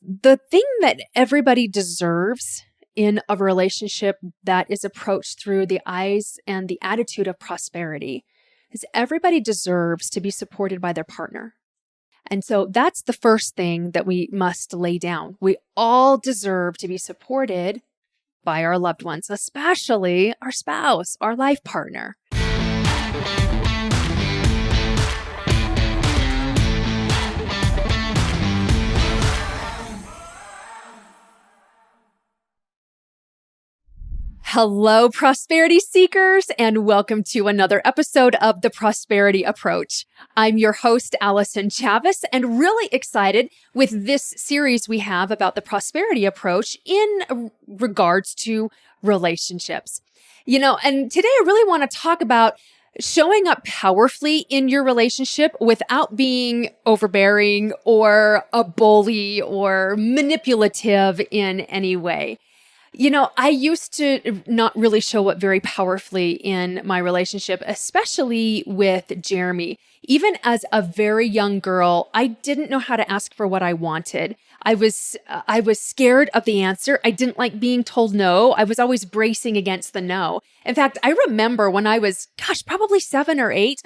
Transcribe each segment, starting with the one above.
The thing that everybody deserves in a relationship that is approached through the eyes and the attitude of prosperity is everybody deserves to be supported by their partner. And so that's the first thing that we must lay down. We all deserve to be supported by our loved ones, especially our spouse, our life partner. Hello, prosperity seekers, and welcome to another episode of The Prosperity Approach. I'm your host, Allyson Chavez, and really excited with this series we have about the prosperity approach in regards to relationships. And today I really want to talk about showing up powerfully in your relationship without being overbearing or a bully or manipulative in any way. I used to not really show up very powerfully in my relationship, especially with Jeremy. Even as a very young girl, I didn't know how to ask for what I wanted. I was scared of the answer. I didn't like being told no. I was always bracing against the no. In fact, I remember when I was, probably 7 or 8.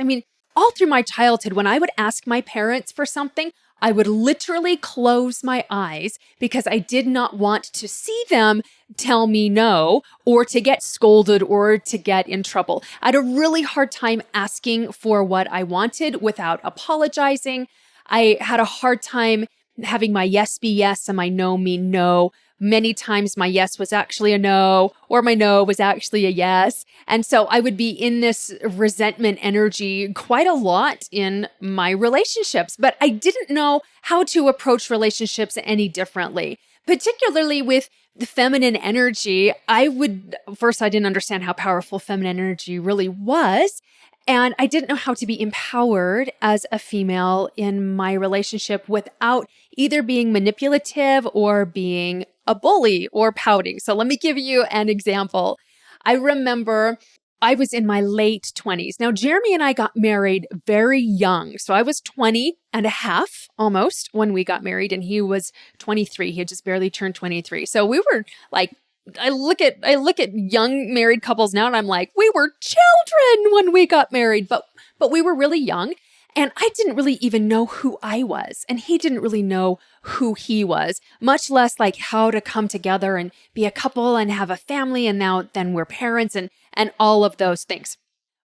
All through my childhood, when I would ask my parents for something, I would literally close my eyes because I did not want to see them tell me no or to get scolded or to get in trouble. I had a really hard time asking for what I wanted without apologizing. I had a hard time having my yes be yes and my no mean no. Many times my yes was actually a no or my no was actually a yes. And so I would be in this resentment energy quite a lot in my relationships, but I didn't know how to approach relationships any differently, particularly with the feminine energy. I didn't understand how powerful feminine energy really was. And I didn't know how to be empowered as a female in my relationship without either being manipulative or being a bully or pouting. So let me give you an example. I remember I was in my late 20s. Now, Jeremy and I got married very young. So I was 20 and a half almost when we got married, and he was 23. He had just barely turned 23. So we were like, I look at young married couples now and I'm like, we were children when we got married, but we were really young. And I didn't really even know who I was. And he didn't really know who he was, much less like how to come together and be a couple and have a family. And then we're parents and all of those things.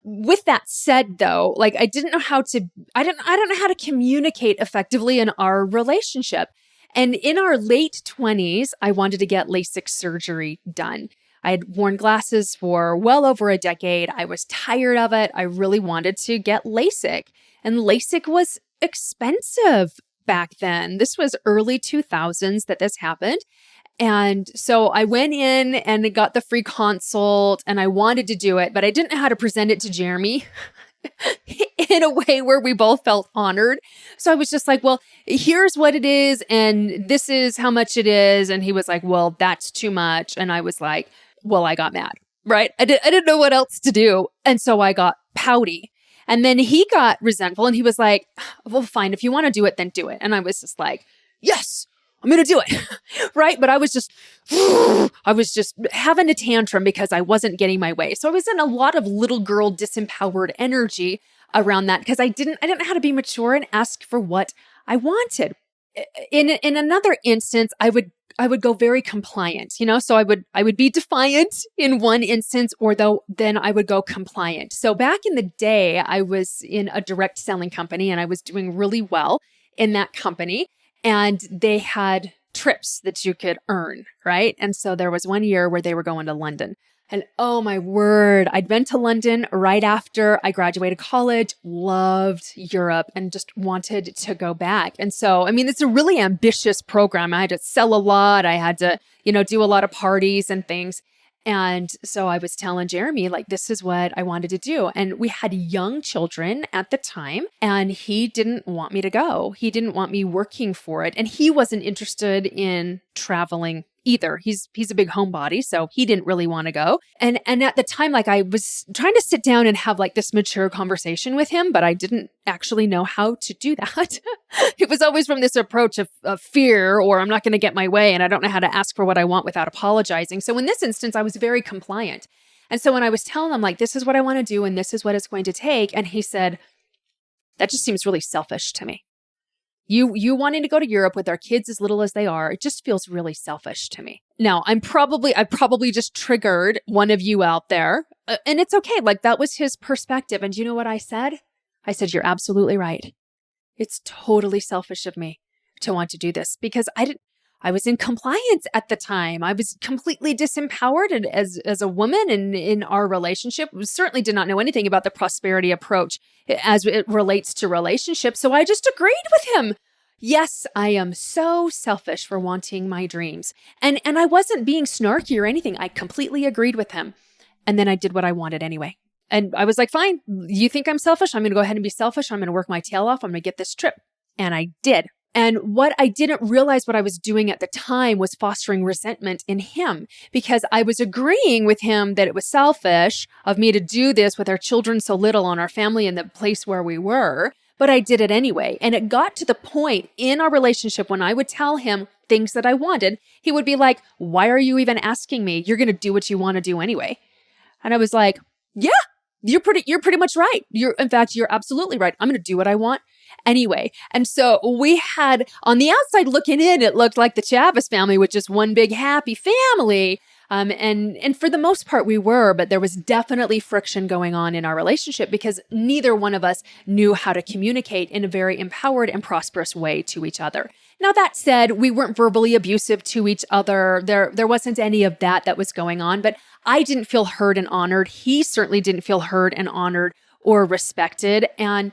With that said, though, I don't know how to communicate effectively in our relationship. And in our late 20s, I wanted to get LASIK surgery done. I had worn glasses for well over a decade. I was tired of it. I really wanted to get LASIK. And LASIK was expensive back then. This was early 2000s that this happened. And so I went in and got the free consult and I wanted to do it, but I didn't know how to present it to Jeremy in a way where we both felt honored. So I was just like, well, here's what it is and this is how much it is. And he was like, well, that's too much. And I was like, well, I got mad, right? I didn't know what else to do. And so I got pouty. And then he got resentful and he was like, well, fine, if you want to do it, then do it. And I was just like, yes, I'm going to do it. Right. But I was just having a tantrum because I wasn't getting my way. So I was in a lot of little girl disempowered energy around that because I didn't know how to be mature and ask for what I wanted. In another instance, I would go very compliant, so I would be defiant in one instance, then I would go compliant. So back in the day, I was in a direct selling company and I was doing really well in that company, and they had trips that you could earn, right? And so there was one year where they were going to London. And oh my word, I'd been to London right after I graduated college, loved Europe and just wanted to go back. And so, it's a really ambitious program. I had to sell a lot. I had to, do a lot of parties and things. And so I was telling Jeremy, this is what I wanted to do. And we had young children at the time, and he didn't want me to go. He didn't want me working for it. And he wasn't interested in traveling either. He's a big homebody, so he didn't really want to go. And at the time, like I was trying to sit down and have like this mature conversation with him, but I didn't actually know how to do that. It was always from this approach of fear, or I'm not going to get my way, and I don't know how to ask for what I want without apologizing. So in this instance, I was very compliant. And so when I was telling him like, this is what I want to do and this is what it's going to take, and he said, that just seems really selfish to me. You wanting to go to Europe with our kids as little as they are, it just feels really selfish to me. Now, I probably just triggered one of you out there, and it's okay. Like that was his perspective. And you know what I said? I said, you're absolutely right. It's totally selfish of me to want to do this because I was in compliance at the time. I was completely disempowered as a woman in our relationship. We certainly did not know anything about the prosperity approach as it relates to relationships. So I just agreed with him. Yes, I am so selfish for wanting my dreams. And I wasn't being snarky or anything. I completely agreed with him. And then I did what I wanted anyway. And I was like, fine, you think I'm selfish? I'm going to go ahead and be selfish. I'm going to work my tail off. I'm going to get this trip. And I did. And what I didn't realize what I was doing at the time was fostering resentment in him because I was agreeing with him that it was selfish of me to do this with our children so little on our family in the place where we were, but I did it anyway. And it got to the point in our relationship when I would tell him things that I wanted, he would be like, why are you even asking me? You're going to do what you want to do anyway. And I was like, yeah, you're pretty much right. You're absolutely right. I'm going to do what I want anyway. And so we had, on the outside looking in, it looked like the Chavez family was just one big happy family. And for the most part we were, but there was definitely friction going on in our relationship because neither one of us knew how to communicate in a very empowered and prosperous way to each other. Now that said, we weren't verbally abusive to each other. There wasn't any of that was going on, but I didn't feel heard and honored. He certainly didn't feel heard and honored or respected. And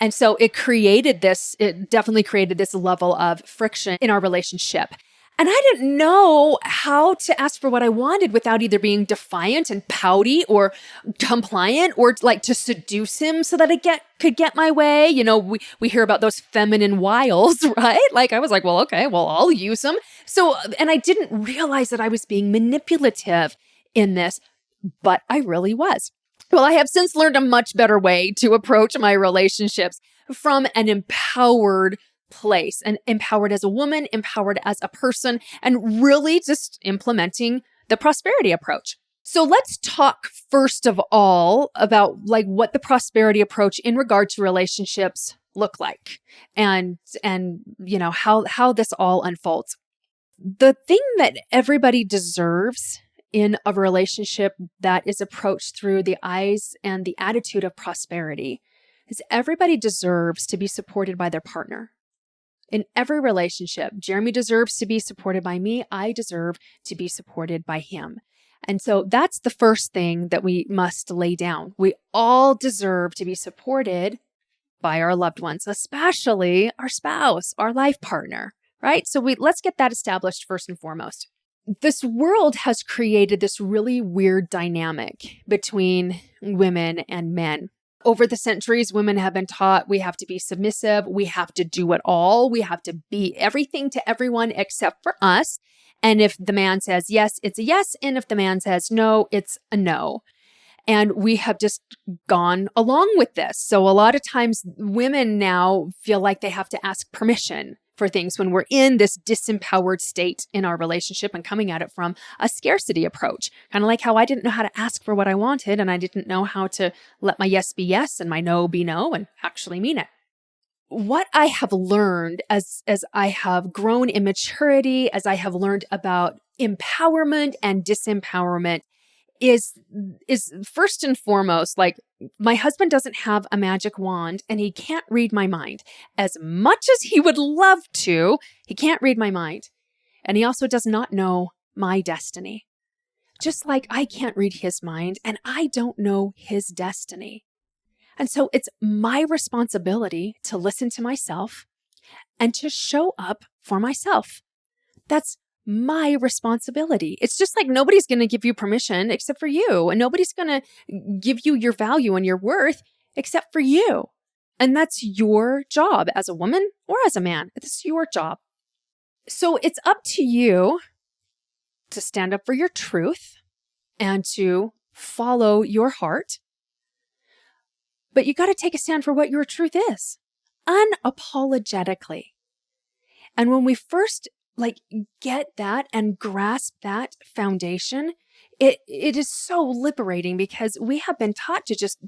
so it definitely created this level of friction in our relationship. And I didn't know how to ask for what I wanted without either being defiant and pouty or compliant or like to seduce him so that I could get my way. You know, we hear about those feminine wiles, right? Like I was like, well, okay, well, I'll use them. So, and I didn't realize that I was being manipulative in this, but I really was. Well, I have since learned a much better way to approach my relationships from an empowered place, and empowered as a woman, empowered as a person, and really just implementing the prosperity approach. So let's talk first of all about like what the prosperity approach in regard to relationships look like and you know how this all unfolds. The thing that everybody deserves in a relationship that is approached through the eyes and the attitude of prosperity is everybody deserves to be supported by their partner. In every relationship, Jeremy deserves to be supported by me. I deserve to be supported by him. And so that's the first thing that we must lay down. We all deserve to be supported by our loved ones, especially our spouse, our life partner, right? So let's get that established first and foremost. This world has created this really weird dynamic between women and men. Over the centuries, women have been taught we have to be submissive, we have to do it all, we have to be everything to everyone except for us. And if the man says yes, it's a yes. And if the man says no, it's a no. And we have just gone along with this. So a lot of times women now feel like they have to ask permission for things when we're in this disempowered state in our relationship and coming at it from a scarcity approach. Kind of like how I didn't know how to ask for what I wanted and I didn't know how to let my yes be yes and my no be no and actually mean it. What I have learned as I have grown in maturity, as I have learned about empowerment and disempowerment is first and foremost, like my husband doesn't have a magic wand and he can't read my mind. As much as he would love to, he can't read my mind. And he also does not know my destiny. Just like I can't read his mind and I don't know his destiny. And so it's my responsibility to listen to myself and to show up for myself. That's my responsibility. It's just like nobody's going to give you permission except for you. And nobody's going to give you your value and your worth except for you. And that's your job as a woman or as a man. It's your job. So it's up to you to stand up for your truth and to follow your heart. But you got to take a stand for what your truth is, unapologetically. And when we first get that and grasp that foundation, it is so liberating, because we have been taught to just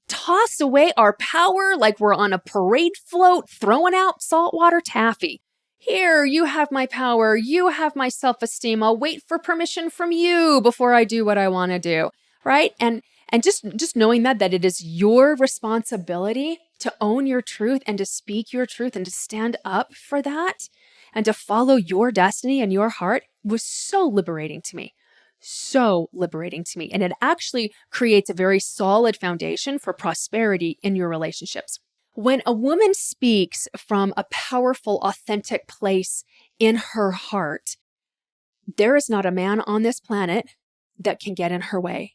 toss away our power like we're on a parade float throwing out saltwater taffy. Here, you have my power. You have my self-esteem. I'll wait for permission from you before I do what I want to do, right? And just knowing that it is your responsibility to own your truth and to speak your truth and to stand up for that and to follow your destiny and your heart was so liberating to me. So liberating to me. And it actually creates a very solid foundation for prosperity in your relationships. When a woman speaks from a powerful, authentic place in her heart, there is not a man on this planet that can get in her way.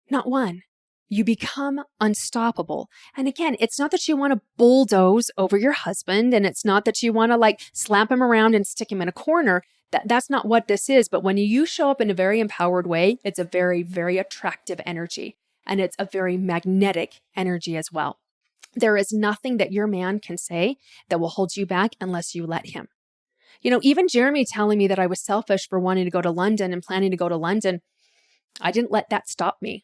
Not one. You become unstoppable. And again, it's not that you want to bulldoze over your husband, and it's not that you want to slap him around and stick him in a corner. That's not what this is. But when you show up in a very empowered way, it's a very, very attractive energy. And it's a very magnetic energy as well. There is nothing that your man can say that will hold you back unless you let him. Even Jeremy telling me that I was selfish for wanting to go to London and planning to go to London, I didn't let that stop me,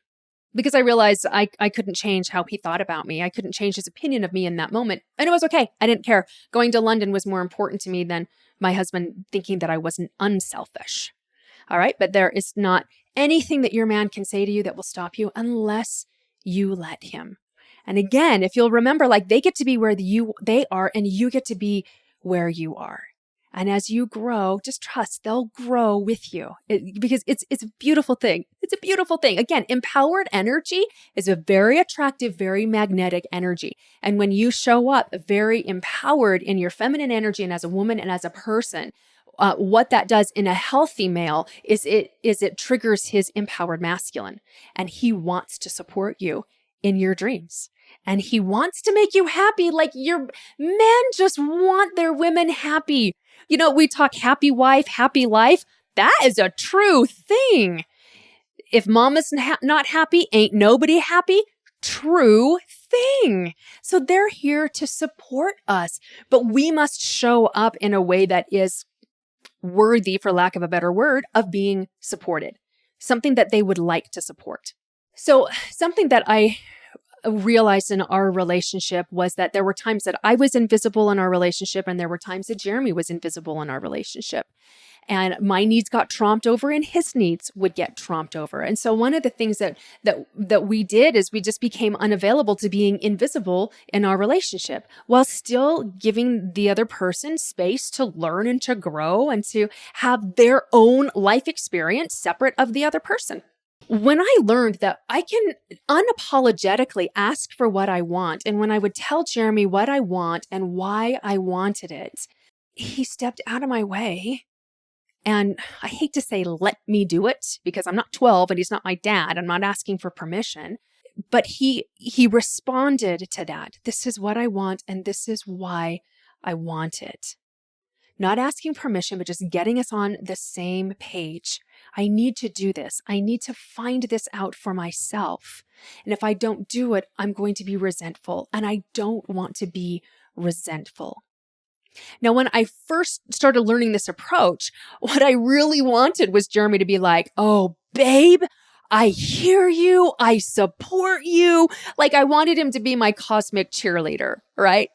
because I realized I couldn't change how he thought about me. I couldn't change his opinion of me in that moment. And it was okay. I didn't care. Going to London was more important to me than my husband thinking that I wasn't unselfish. All right. But there is not anything that your man can say to you that will stop you unless you let him. And again, if you'll remember, they get to be where they are, and you get to be where you are. And as you grow, just trust they'll grow with you, because it's a beautiful thing. It's a beautiful thing. Again, empowered energy is a very attractive, very magnetic energy. And when you show up very empowered in your feminine energy and as a woman and as a person, what that does in a healthy male is it triggers his empowered masculine, and he wants to support you in your dreams. And he wants to make you happy. Your men just want their women happy. We talk happy wife, happy life. That is a true thing. If mama's not happy, ain't nobody happy. True thing. So they're here to support us, but we must show up in a way that is worthy, for lack of a better word, of being supported. Something that they would like to support. So something that I realized in our relationship was that there were times that I was invisible in our relationship, and there were times that Jeremy was invisible in our relationship. And my needs got tromped over and his needs would get tromped over. And so one of the things that we did is we just became unavailable to being invisible in our relationship, while still giving the other person space to learn and to grow and to have their own life experience separate of the other person. When I learned that I can unapologetically ask for what I want, and when I would tell Jeremy what I want and why I wanted it, he stepped out of my way. And I hate to say, let me do it, because I'm not 12 and he's not my dad. I'm not asking for permission. But he responded to that. This is what I want, and this is why I want it. Not asking permission, but just getting us on the same page. I need to do this. I need to find this out for myself. And if I don't do it, I'm going to be resentful. And I don't want to be resentful. Now, when I first started learning this approach, what I really wanted was Jeremy to be like, oh, babe, I hear you. I support you. I wanted him to be my cosmic cheerleader, right?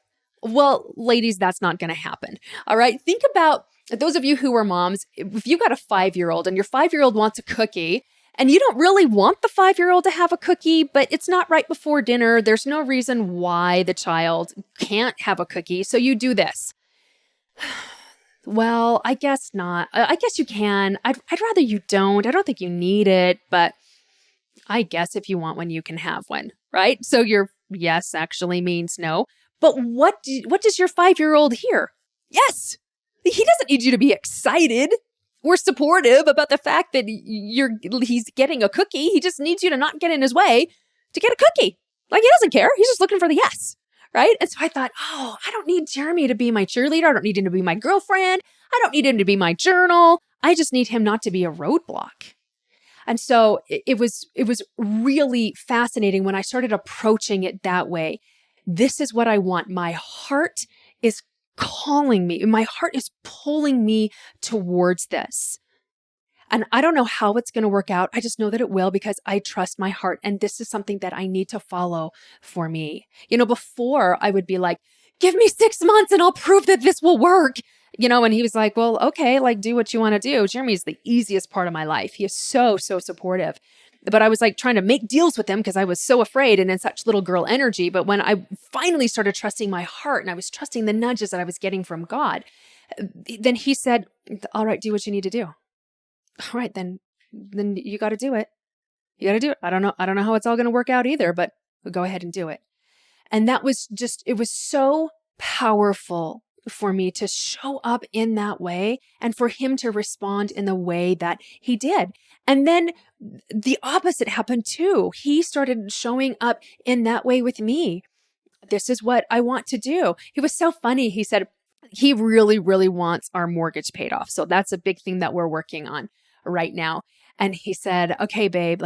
Well, ladies, that's not going to happen. All right. Think about those of you who are moms. If you've got a 5-year-old and your 5-year-old wants a cookie, and you don't really want the 5-year-old to have a cookie, but it's not right before dinner, there's no reason why the child can't have a cookie. So you do this. Well, I guess not. I guess you can. I'd rather you don't. I don't think you need it, but I guess if you want one, you can have one, right? So your yes actually means no. But what does your 5-year-old hear? Yes. He doesn't need you to be excited or supportive about the fact that he's getting a cookie. He just needs you to not get in his way to get a cookie. He doesn't care. He's just looking for the yes. Right? And so I thought, I don't need Jeremy to be my cheerleader. I don't need him to be my girlfriend. I don't need him to be my journal. I just need him not to be a roadblock. And so it was really fascinating when I started approaching it that way. This is what I want. My heart is calling me. My heart is pulling me towards this. And I don't know how it's going to work out. I just know that it will because I trust my heart. And this is something that I need to follow for me. Before I would be like, give me 6 months and I'll prove that this will work. And he was like, well, okay, do what you want to do. Jeremy's the easiest part of my life. He is so, so supportive. But I was trying to make deals with him because I was so afraid and in such little girl energy. But when I finally started trusting my heart and I was trusting the nudges that I was getting from God, then he said, all right, do what you need to do. All right, then you got to do it. You got to do it. I don't know how it's all going to work out either, but go ahead and do it. And that was it was so powerful for me to show up in that way and for him to respond in the way that he did. And then the opposite happened too. He started showing up in that way with me. This is what I want to do. It was so funny. He said he really, really wants our mortgage paid off. So that's a big thing that we're working on right now. And he said, okay, babe,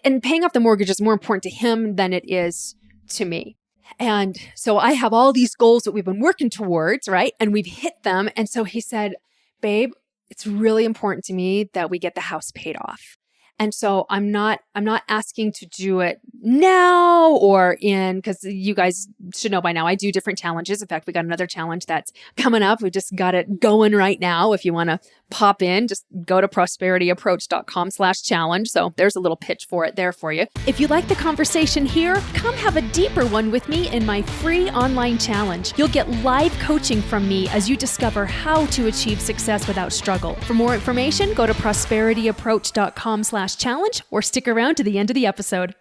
and paying off the mortgage is more important to him than it is to me. And so I have all these goals that we've been working towards, right? And we've hit them. And so he said, babe, it's really important to me that we get the house paid off. And so I'm not asking to do it now because you guys should know by now, I do different challenges. In fact, we got another challenge that's coming up. We just got it going right now. If you want to pop in, just go to prosperityapproach.com/challenge. So there's a little pitch for it there for you. If you like the conversation here, come have a deeper one with me in my free online challenge. You'll get live coaching from me as you discover how to achieve success without struggle. For more information, go to prosperityapproach.com/challenge or stick around to the end of the episode.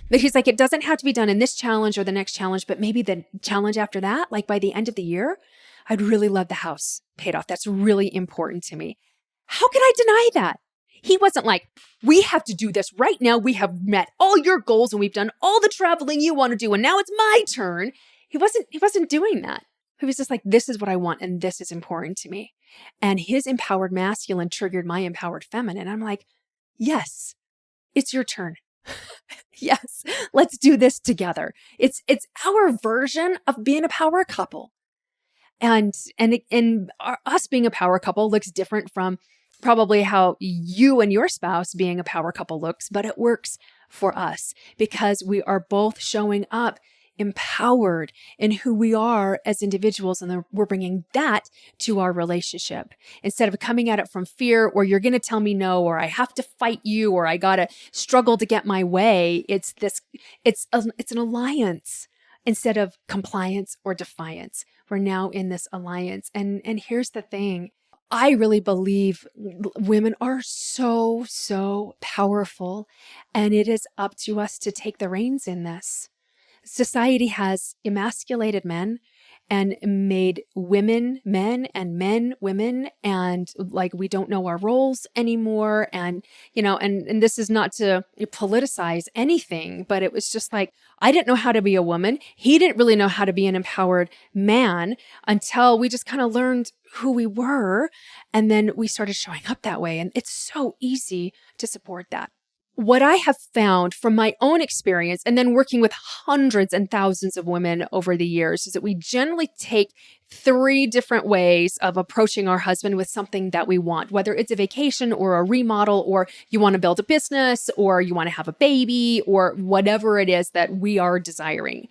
But he's like, it doesn't have to be done in this challenge or the next challenge, but maybe the challenge after that, by the end of the year, I'd really love the house paid off. That's really important to me. How could I deny that? He wasn't like, we have to do this right now. We have met all your goals and we've done all the traveling you want to do. And now it's my turn. He wasn't doing that. He was just like, this is what I want. And this is important to me. And his empowered masculine triggered my empowered feminine. I'm like, yes, it's your turn. Yes, let's do this together. It's our version of being a power couple. And us being a power couple looks different from probably how you and your spouse being a power couple looks, but it works for us because we are both showing up empowered in who we are as individuals. And then we're bringing that to our relationship instead of coming at it from fear or you're going to tell me no, or I have to fight you, or I got to struggle to get my way. It's an alliance instead of compliance or defiance. We're now in this alliance. And here's the thing. I really believe women are so, so powerful, and it is up to us to take the reins in this. Society has emasculated men and made women men and men women, and we don't know our roles anymore. And and this is not to politicize anything, but it was just I didn't know how to be a woman. He didn't really know how to be an empowered man until we just kind of learned who we were, and then we started showing up that way. And it's so easy to support that. What I have found from my own experience and then working with hundreds and thousands of women over the years is that we generally take 3 different ways of approaching our husband with something that we want, whether it's a vacation or a remodel, or you want to build a business, or you want to have a baby, or whatever it is that we are desiring.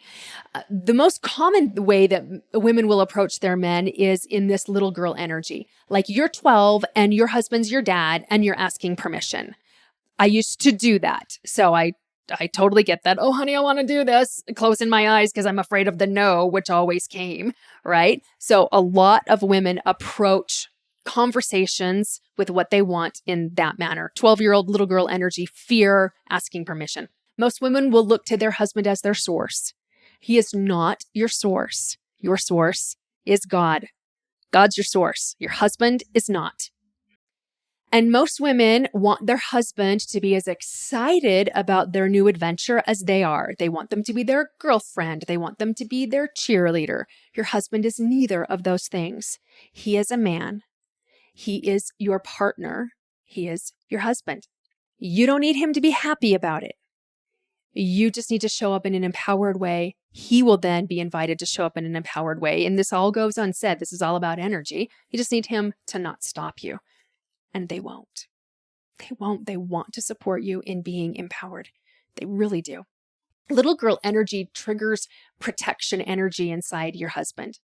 The most common way that women will approach their men is in this little girl energy. You're 12 and your husband's your dad and you're asking permission. I used to do that. So I totally get that. Oh, honey, I want to do this. Closing my eyes because I'm afraid of the no, which always came, right? So a lot of women approach conversations with what they want in that manner. 12-year-old little girl energy, fear, asking permission. Most women will look to their husband as their source. He is not your source. Your source is God. God's your source. Your husband is not. And most women want their husband to be as excited about their new adventure as they are. They want them to be their girlfriend. They want them to be their cheerleader. Your husband is neither of those things. He is a man. He is your partner. He is your husband. You don't need him to be happy about it. You just need to show up in an empowered way. He will then be invited to show up in an empowered way. And this all goes unsaid. This is all about energy. You just need him to not stop you. And they won't. They won't. They want to support you in being empowered. They really do. Little girl energy triggers protection energy inside your husband.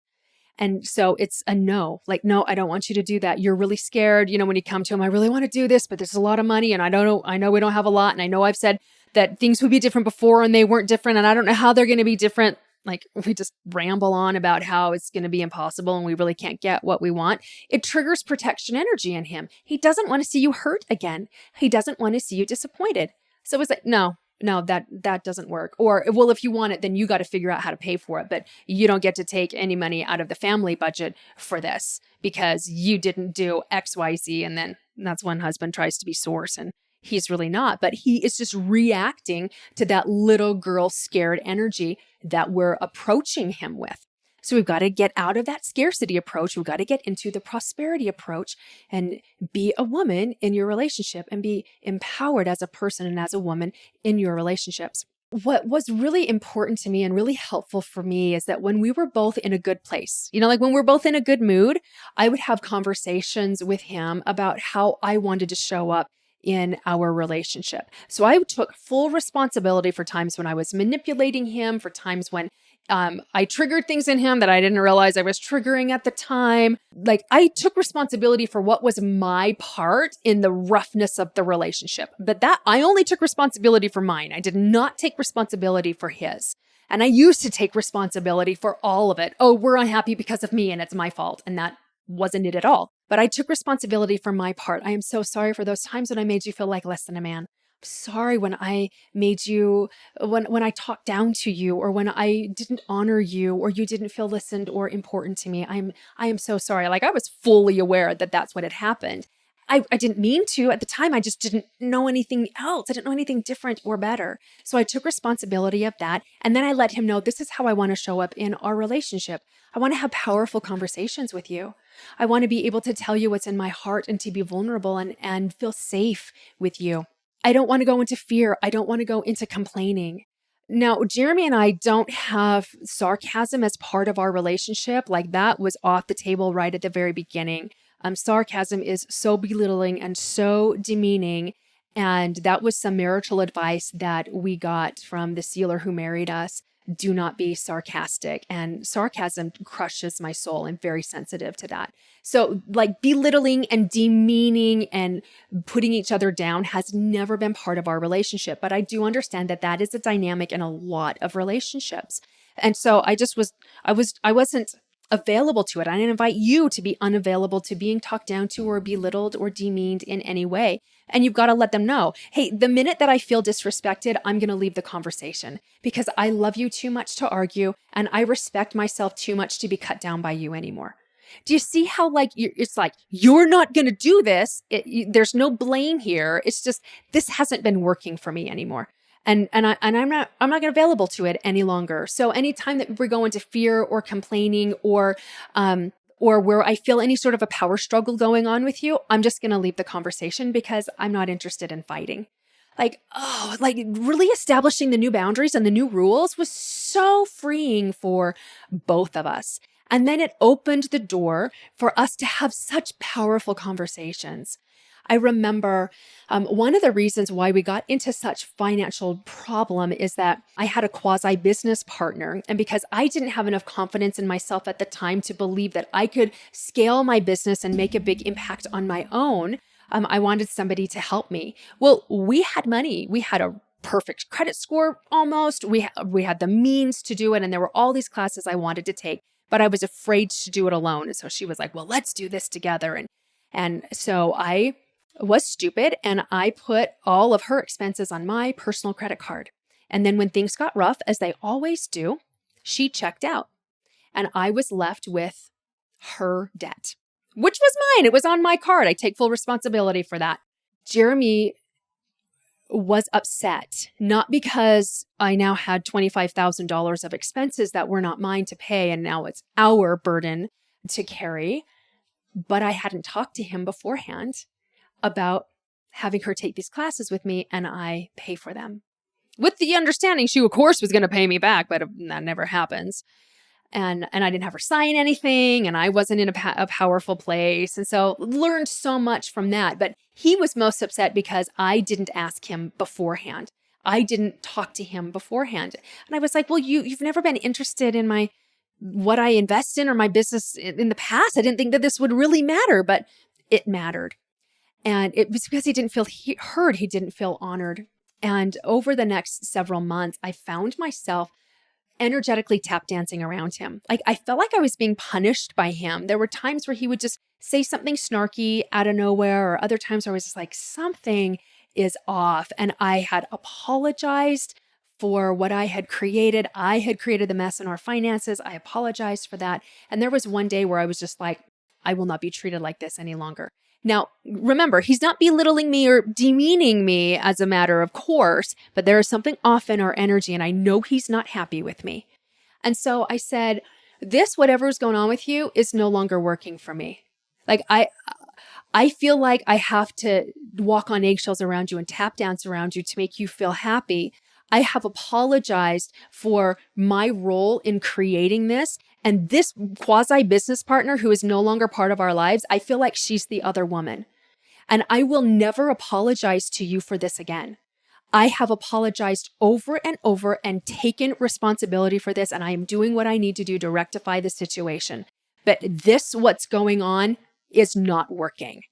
And so it's a no, like, no, I don't want you to do that. You're really scared. When you come to him, I really want to do this, but there's a lot of money and I know we don't have a lot. And I know I've said that things would be different before and they weren't different. And I don't know how they're going to be different. Like we just ramble on about how it's going to be impossible and we really can't get what we want. It triggers protection energy in him. He doesn't want to see you hurt again. He doesn't want to see you disappointed. So it's like, no, that doesn't work. Or, well, if you want it, then you got to figure out how to pay for it. But you don't get to take any money out of the family budget for this because you didn't do X, Y, Z. And then that's when husband tries to be source and he's really not. But he is just reacting to that little girl scared energy that we're approaching him with. So we've got to get out of that scarcity approach. We've got to get into the prosperity approach and be a woman in your relationship and be empowered as a person and as a woman in your relationships. What was really important to me and really helpful for me is that when we were both in a good place, like when we're both in a good mood, I would have conversations with him about how I wanted to show up in our relationship. So I took full responsibility for times when I was manipulating him, for times when I triggered things in him that I didn't realize I was triggering at the time. Like I took responsibility for what was my part in the roughness of the relationship. But that I only took responsibility for mine. I did not take responsibility for his. And I used to take responsibility for all of it. Oh, we're unhappy because of me and it's my fault. And that wasn't it at all. But I took responsibility for my part. I am so sorry for those times when I made you feel like less than a man. Sorry when I made you, when I talked down to you or when I didn't honor you or you didn't feel listened or important to me. I am so sorry. Like I was fully aware that that's what had happened. I didn't mean to at the time. I just didn't know anything else. I didn't know anything different or better. So I took responsibility of that. And then I let him know, this is how I want to show up in our relationship. I want to have powerful conversations with you. I want to be able to tell you what's in my heart and to be vulnerable and feel safe with you. I don't want to go into fear. I don't want to go into complaining. Now, Jeremy and I don't have sarcasm as part of our relationship. Like that was off the table right at the very beginning. Sarcasm is so belittling and so demeaning. And that was some marital advice that we got from the sealer who married us. Do not be sarcastic. And sarcasm crushes my soul. I'm very sensitive to that. So like belittling and demeaning and putting each other down has never been part of our relationship. But I do understand that that is a dynamic in a lot of relationships. And so I wasn't available to it. I didn't invite you to be unavailable to being talked down to or belittled or demeaned in any way. And you've got to let them know, hey, the minute that I feel disrespected, I'm going to leave the conversation because I love you too much to argue and I respect myself too much to be cut down by you anymore. Do you see how it's like, you're not going to do this. There's no blame here. It's just, this hasn't been working for me anymore. And I'm not going to be available to it any longer. So anytime that we're going to fear or complaining or where I feel any sort of a power struggle going on with you, I'm just going to leave the conversation because I'm not interested in fighting. Like really establishing the new boundaries and the new rules was so freeing for both of us. And then it opened the door for us to have such powerful conversations. I remember one of the reasons why we got into such financial problem is that I had a quasi business partner. And because I didn't have enough confidence in myself at the time to believe that I could scale my business and make a big impact on my own, I wanted somebody to help me. Well, we had money. We had a perfect credit score almost. We had the means to do it. And there were all these classes I wanted to take, but I was afraid to do it alone. And so she was like, well, let's do this together. And so I was stupid and I put all of her expenses on my personal credit card. And then when things got rough, as they always do, she checked out and I was left with her debt, which was mine. It was on my card. I take full responsibility for that. Jeremy was upset, not because I now had $25,000 of expenses that were not mine to pay and now it's our burden to carry, but I hadn't talked to him beforehand about having her take these classes with me and I pay for them. With the understanding she, of course, was going to pay me back, but that never happens. And I didn't have her sign anything, and I wasn't in a powerful place. And so learned so much from that. But he was most upset because I didn't ask him beforehand. I didn't talk to him beforehand. And I was like, well, you've never been interested in what I invest in or my business in the past. I didn't think that this would really matter, but it mattered. And it was because he didn't feel heard. He didn't feel honored. And over the next several months, I found myself energetically tap dancing around him. Like I felt like I was being punished by him. There were times where he would just say something snarky out of nowhere, or other times where I was just like, something is off. And I had apologized for what I had created. I had created the mess in our finances. I apologized for that. And there was one day where I was just like, I will not be treated like this any longer. Now, remember, he's not belittling me or demeaning me as a matter of course, but there is something off in our energy, and I know he's not happy with me. And so I said, whatever is going on with you is no longer working for me. Like I feel like I have to walk on eggshells around you and tap dance around you to make you feel happy. I have apologized for my role in creating this. And this quasi-business partner who is no longer part of our lives, I feel like she's the other woman. And I will never apologize to you for this again. I have apologized over and over and taken responsibility for this. And I am doing what I need to do to rectify the situation. But what's going on is not working.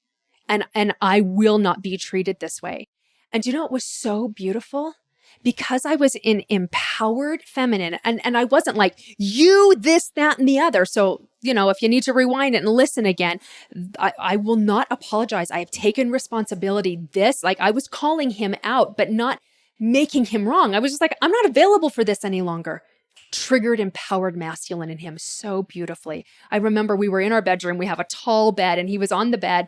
And I will not be treated this way. And you know, it was so beautiful. Because I was in empowered feminine and I wasn't like, you, this, that, and the other. So, if you need to rewind it and listen again, I will not apologize. I have taken responsibility. I was calling him out, but not making him wrong. I was just like, I'm not available for this any longer. Triggered empowered masculine in him so beautifully. I remember we were in our bedroom. We have a tall bed and he was on the bed.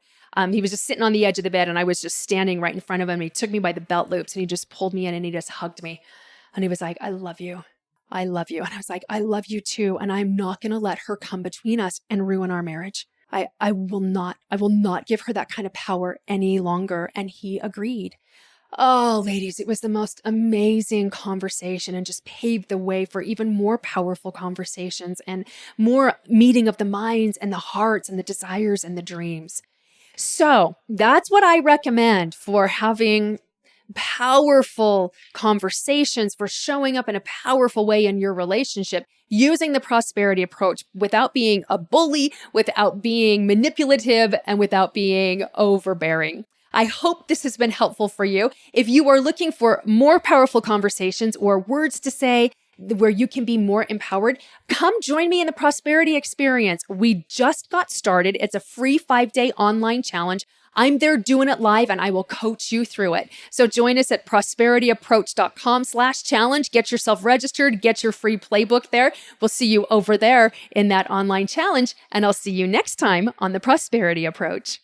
He was just sitting on the edge of the bed and I was just standing right in front of him. He took me by the belt loops and he just pulled me in and he just hugged me. And he was like, I love you. I love you. And I was like, I love you too. And I'm not going to let her come between us and ruin our marriage. I will not give her that kind of power any longer. And he agreed. Oh, ladies, it was the most amazing conversation and just paved the way for even more powerful conversations and more meeting of the minds and the hearts and the desires and the dreams. So that's what I recommend for having powerful conversations, for showing up in a powerful way in your relationship, using the prosperity approach without being a bully, without being manipulative, and without being overbearing. I hope this has been helpful for you. If you are looking for more powerful conversations or words to say where you can be more empowered, come join me in the Prosperity Experience. We just got started. It's a free 5-day online challenge. I'm there doing it live and I will coach you through it. So join us at prosperityapproach.com/challenge. Get yourself registered, get your free playbook there. We'll see you over there in that online challenge, and I'll see you next time on the Prosperity Approach.